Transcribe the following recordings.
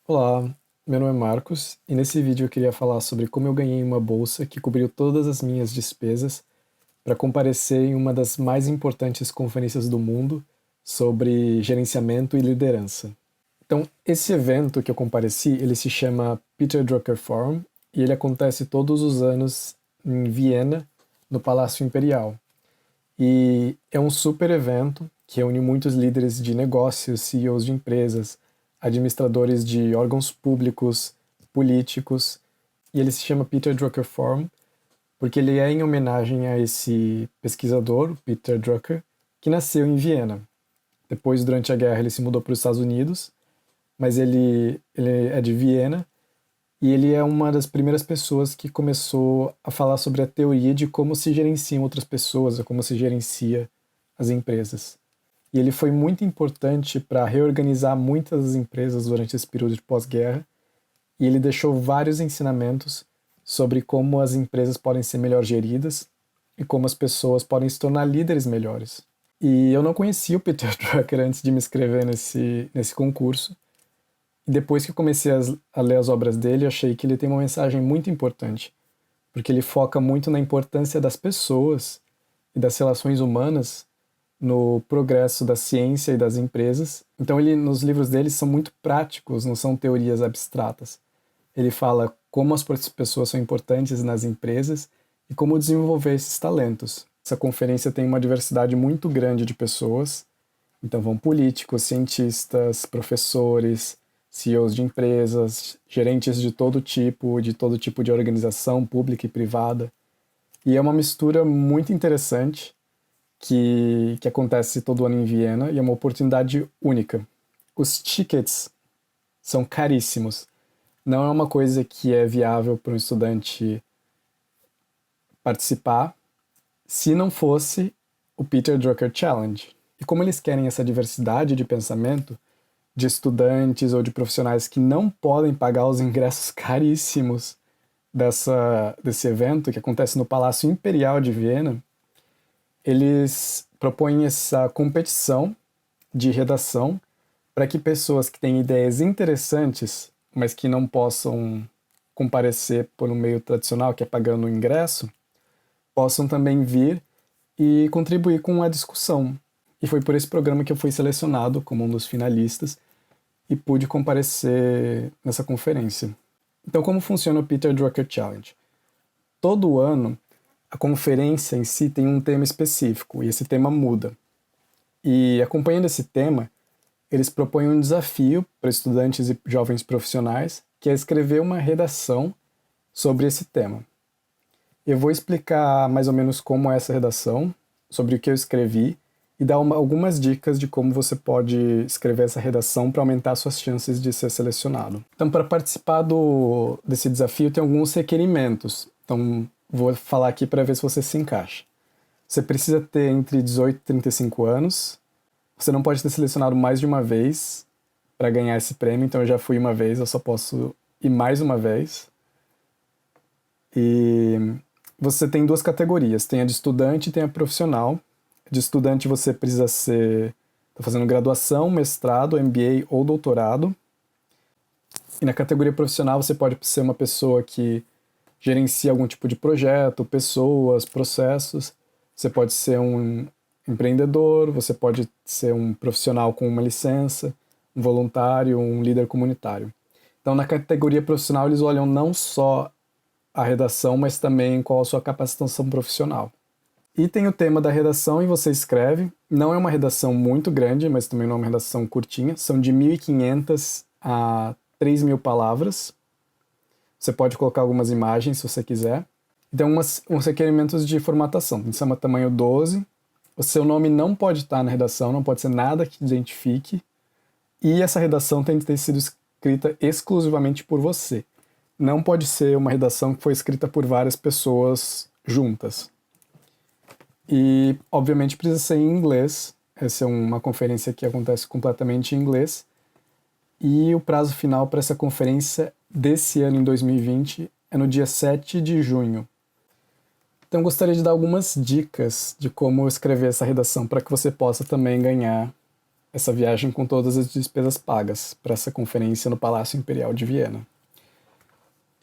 Olá, meu nome é Marcos e nesse vídeo eu queria falar sobre como eu ganhei uma bolsa que cobriu todas as minhas despesas para comparecer em uma das mais importantes conferências do mundo sobre gerenciamento e liderança. Então, esse evento que eu compareci, ele se chama Peter Drucker Forum e ele acontece todos os anos em Viena, no Palácio Imperial. E é um super evento que reúne muitos líderes de negócios, CEOs de empresas, administradores de órgãos públicos, políticos, e ele se chama Peter Drucker Forum porque ele é em homenagem a esse pesquisador, Peter Drucker, que nasceu em Viena. Depois, durante a guerra, ele se mudou para os Estados Unidos, mas ele é de Viena e ele é uma das primeiras pessoas que começou a falar sobre a teoria de como se gerenciam outras pessoas, ou como se gerencia as empresas. E ele foi muito importante para reorganizar muitas das empresas durante esse período de pós-guerra, e ele deixou vários ensinamentos sobre como as empresas podem ser melhor geridas e como as pessoas podem se tornar líderes melhores. E eu não conhecia o Peter Drucker antes de me inscrever nesse concurso, e depois que eu comecei a ler as obras dele, eu achei que ele tem uma mensagem muito importante, porque ele foca muito na importância das pessoas e das relações humanas no progresso da ciência e das empresas. Então, nos livros dele são muito práticos, não são teorias abstratas. Ele fala como as pessoas são importantes nas empresas e como desenvolver esses talentos. Essa conferência tem uma diversidade muito grande de pessoas, então vão políticos, cientistas, professores, CEOs de empresas, gerentes de todo tipo de organização pública e privada. E é uma mistura muito interessante que acontece todo ano em Viena e é uma oportunidade única. Os tickets são caríssimos. Não é uma coisa que é viável para um estudante participar se não fosse o Peter Drucker Challenge. E como eles querem essa diversidade de pensamento de estudantes ou de profissionais que não podem pagar os ingressos caríssimos desse evento, que acontece no Palácio Imperial de Viena, eles propõem essa competição de redação para que pessoas que têm ideias interessantes, mas que não possam comparecer por um meio tradicional, que é pagando o ingresso, possam também vir e contribuir com a discussão. E foi por esse programa que eu fui selecionado como um dos finalistas e pude comparecer nessa conferência. Então, como funciona o Peter Drucker Challenge? Todo ano, a conferência em si tem um tema específico, e esse tema muda. E acompanhando esse tema, eles propõem um desafio para estudantes e jovens profissionais, que é escrever uma redação sobre esse tema. Eu vou explicar mais ou menos como é essa redação, sobre o que eu escrevi, e dar algumas dicas de como você pode escrever essa redação para aumentar suas chances de ser selecionado. Então, para participar desse desafio, tem alguns requerimentos. Então, vou falar aqui para ver se você se encaixa. Você precisa ter entre 18 e 35 anos. Você não pode ter selecionado mais de uma vez para ganhar esse prêmio. Então, eu já fui uma vez, eu só posso ir mais uma vez. E você tem duas categorias. Tem a de estudante e tem a profissional. De estudante você precisa tá fazendo graduação, mestrado, MBA ou doutorado. E na categoria profissional você pode ser uma pessoa que gerencia algum tipo de projeto, pessoas, processos. Você pode ser um empreendedor, você pode ser um profissional com uma licença, um voluntário, um líder comunitário. Então na categoria profissional eles olham não só a redação, mas também qual a sua capacitação profissional. E tem o tema da redação e você escreve. Não é uma redação muito grande, mas também não é uma redação curtinha. São de 1.500 a 3.000 palavras. Você pode colocar algumas imagens se você quiser. E tem uns requerimentos de formatação. Tem que ser um tamanho 12. O seu nome não pode estar na redação, não pode ser nada que identifique. E essa redação tem que ter sido escrita exclusivamente por você. Não pode ser uma redação que foi escrita por várias pessoas juntas. E, obviamente, precisa ser em inglês. Essa é uma conferência que acontece completamente em inglês. E o prazo final para essa conferência desse ano, em 2020, é no dia 7 de junho. Então, eu gostaria de dar algumas dicas de como escrever essa redação para que você possa também ganhar essa viagem com todas as despesas pagas para essa conferência no Palácio Imperial de Viena.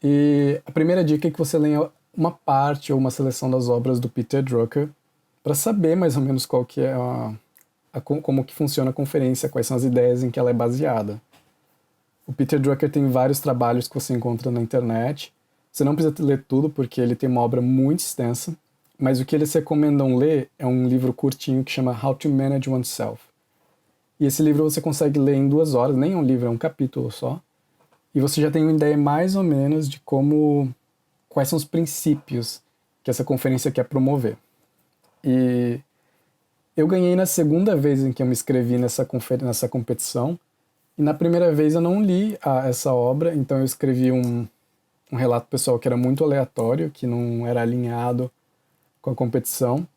E a primeira dica é que você leia uma parte ou uma seleção das obras do Peter Drucker para saber mais ou menos qual que é como que funciona a conferência, quais são as ideias em que ela é baseada. O Peter Drucker tem vários trabalhos que você encontra na internet. Você não precisa ler tudo porque ele tem uma obra muito extensa, mas o que eles recomendam ler é um livro curtinho que chama How to Manage Oneself. E esse livro você consegue ler em 2 horas, nem é um livro, é um capítulo só. E você já tem uma ideia mais ou menos de quais são os princípios que essa conferência quer promover. E eu ganhei na segunda vez em que eu me inscrevi nessa competição. E na primeira vez eu não li essa obra, então eu escrevi um relato pessoal que era muito aleatório, que não era alinhado com a competição,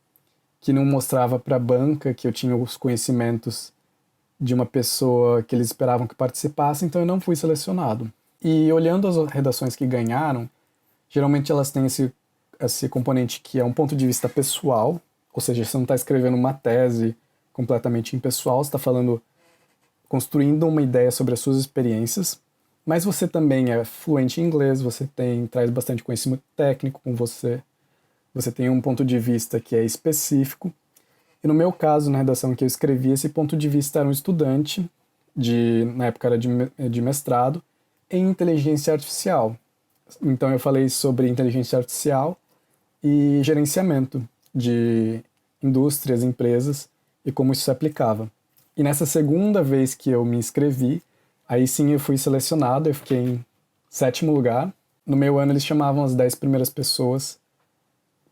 que não mostrava para a banca que eu tinha os conhecimentos de uma pessoa que eles esperavam que participasse, então eu não fui selecionado. E olhando as redações que ganharam, geralmente elas têm esse componente que é um ponto de vista pessoal, ou seja, você não está escrevendo uma tese completamente impessoal, você está construindo uma ideia sobre as suas experiências, mas você também é fluente em inglês, você traz bastante conhecimento técnico com você, você tem um ponto de vista que é específico. E no meu caso, na redação que eu escrevi, esse ponto de vista era um estudante, na época era de mestrado, em inteligência artificial. Então eu falei sobre inteligência artificial e gerenciamento de indústrias, empresas e como isso se aplicava. E nessa segunda vez que eu me inscrevi, aí sim eu fui selecionado, eu fiquei em 7º lugar. No meu ano eles chamavam as 10 primeiras pessoas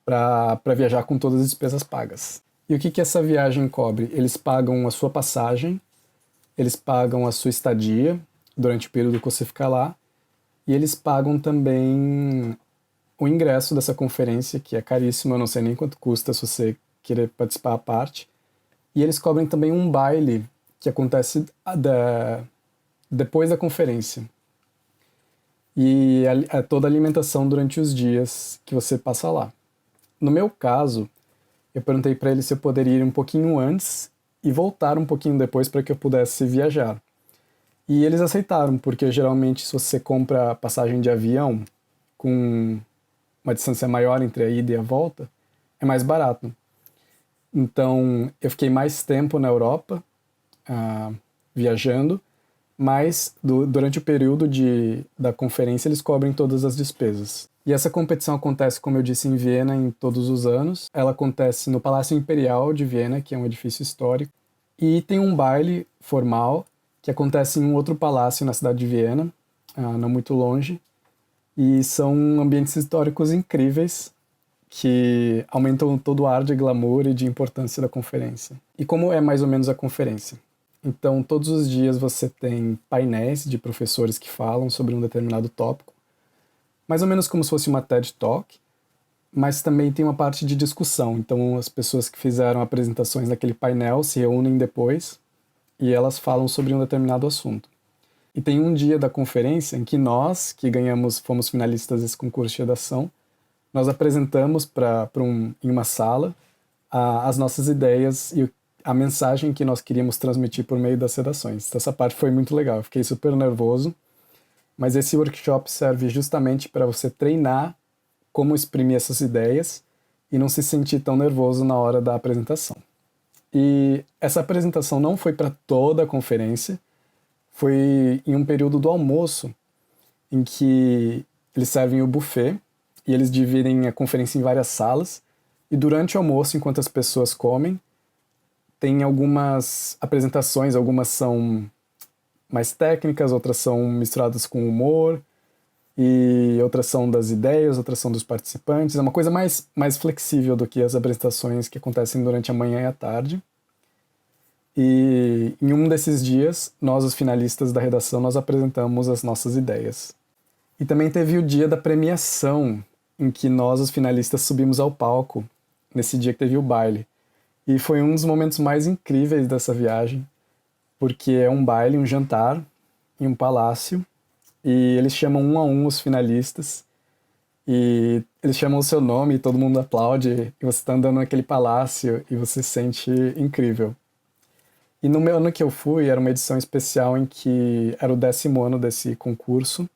para viajar com todas as despesas pagas. E o que essa viagem cobre? Eles pagam a sua passagem, eles pagam a sua estadia durante o período que você ficar lá, e eles pagam também o ingresso dessa conferência, que é caríssimo, eu não sei nem quanto custa se você querer participar à parte. E eles cobrem também um baile que acontece depois da conferência. E toda a alimentação durante os dias que você passa lá. No meu caso, eu perguntei para eles se eu poderia ir um pouquinho antes e voltar um pouquinho depois para que eu pudesse viajar. E eles aceitaram, porque geralmente se você compra passagem de avião com uma distância maior entre a ida e a volta, é mais barato. Então eu fiquei mais tempo na Europa viajando, mas durante o período da conferência eles cobrem todas as despesas. E essa competição acontece, como eu disse, em Viena em todos os anos. Ela acontece no Palácio Imperial de Viena, que é um edifício histórico. E tem um baile formal que acontece em um outro palácio na cidade de Viena, não muito longe. E são ambientes históricos incríveis que aumentam todo o ar de glamour e de importância da conferência. E como é mais ou menos a conferência? Então, todos os dias você tem painéis de professores que falam sobre um determinado tópico, mais ou menos como se fosse uma TED Talk, mas também tem uma parte de discussão. Então, as pessoas que fizeram apresentações naquele painel se reúnem depois e elas falam sobre um determinado assunto. E tem um dia da conferência em que nós, que fomos finalistas desse concurso de redação, nós apresentamos em uma sala as nossas ideias e a mensagem que nós queríamos transmitir por meio das redações. Então, essa parte foi muito legal, eu fiquei super nervoso, mas esse workshop serve justamente para você treinar como exprimir essas ideias e não se sentir tão nervoso na hora da apresentação. E essa apresentação não foi para toda a conferência, foi em um período do almoço, em que eles servem o buffet e eles dividem a conferência em várias salas, e durante o almoço, enquanto as pessoas comem, tem algumas apresentações, algumas são mais técnicas, outras são misturadas com humor, e outras são das ideias, outras são dos participantes. É uma coisa mais flexível do que as apresentações que acontecem durante a manhã e a tarde. E em um desses dias, nós, os finalistas da redação, nós apresentamos as nossas ideias. E também teve o dia da premiação, em que nós, os finalistas, subimos ao palco, nesse dia que teve o baile. E foi um dos momentos mais incríveis dessa viagem, porque é um baile, um jantar, em um palácio, e eles chamam um a um os finalistas, e eles chamam o seu nome e todo mundo aplaude, e você está andando naquele palácio e você se sente incrível. E no meu ano que eu fui, era uma edição especial em que era o 10º ano desse concurso.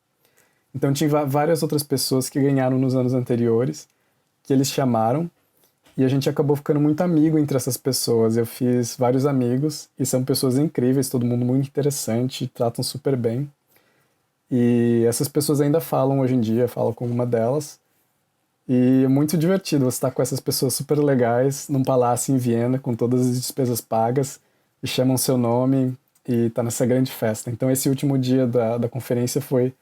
Então tinha várias outras pessoas que ganharam nos anos anteriores, que eles chamaram, e a gente acabou ficando muito amigo entre essas pessoas. Eu fiz vários amigos, e são pessoas incríveis, todo mundo muito interessante, tratam super bem. E essas pessoas ainda falam hoje em dia, falo com uma delas. E é muito divertido você estar com essas pessoas super legais num palácio em Viena, com todas as despesas pagas, e chamam seu nome e tá nessa grande festa. Então esse último dia da conferência foi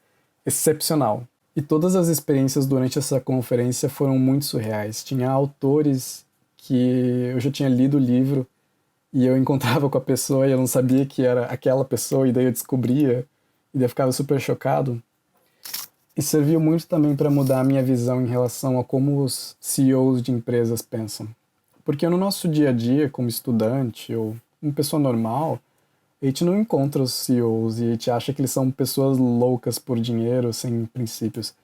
excepcional. E todas as experiências durante essa conferência foram muito surreais. Tinha autores que eu já tinha lido o livro e eu encontrava com a pessoa e eu não sabia que era aquela pessoa, e daí eu descobria, e daí eu ficava super chocado. E serviu muito também para mudar a minha visão em relação a como os CEOs de empresas pensam. Porque no nosso dia a dia, como estudante ou uma pessoa normal, a gente não encontra os CEOs e a gente acha que eles são pessoas loucas por dinheiro, sem princípios.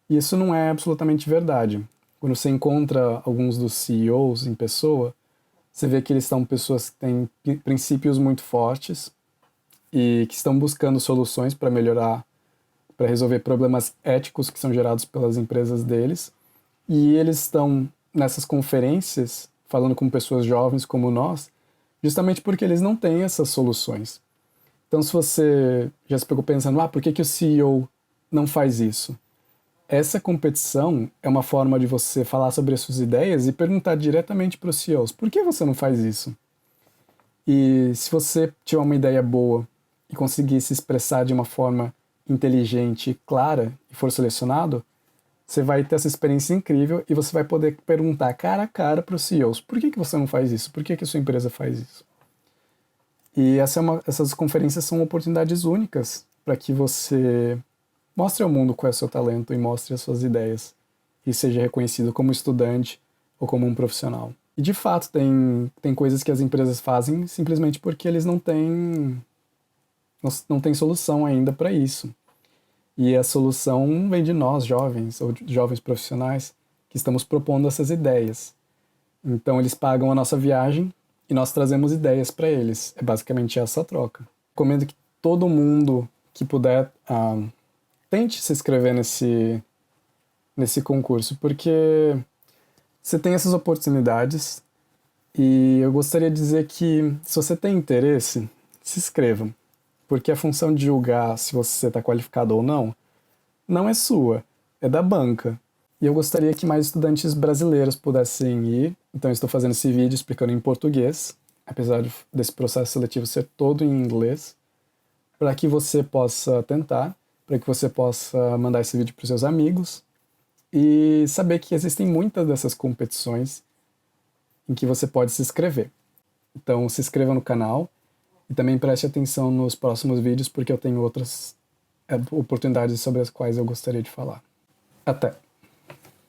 E isso não é absolutamente verdade. Quando você encontra alguns dos CEOs em pessoa, você vê que eles são pessoas que têm princípios muito fortes e que estão buscando soluções para melhorar, para resolver problemas éticos que são gerados pelas empresas deles. E eles estão nessas conferências falando com pessoas jovens como nós, justamente porque eles não têm essas soluções. Então, se você já se pegou pensando, por que o CEO não faz isso? Essa competição é uma forma de você falar sobre as suas ideias e perguntar diretamente para os CEOs, por que você não faz isso? E se você tiver uma ideia boa e conseguir se expressar de uma forma inteligente e clara e for selecionado, você vai ter essa experiência incrível e você vai poder perguntar cara a cara para os CEOs, por que você não faz isso? Por que a sua empresa faz isso? E essas conferências são oportunidades únicas para que você mostre ao mundo qual é o seu talento e mostre as suas ideias e seja reconhecido como estudante ou como um profissional. E de fato tem coisas que as empresas fazem simplesmente porque eles não têm solução ainda para isso. E a solução vem de nós, jovens, ou jovens profissionais, que estamos propondo essas ideias. Então eles pagam a nossa viagem e nós trazemos ideias para eles. É basicamente essa a troca. Recomendo que todo mundo que puder tente se inscrever nesse concurso, porque você tem essas oportunidades e eu gostaria de dizer que se você tem interesse, se inscreva. Porque a função de julgar se você está qualificado ou não é sua, é da banca. E eu gostaria que mais estudantes brasileiros pudessem ir, então eu estou fazendo esse vídeo explicando em português, apesar desse processo seletivo ser todo em inglês, para que você possa tentar, para que você possa mandar esse vídeo para os seus amigos e saber que existem muitas dessas competições em que você pode se inscrever. Então se inscreva no canal e também preste atenção nos próximos vídeos, porque eu tenho outras oportunidades sobre as quais eu gostaria de falar. Até!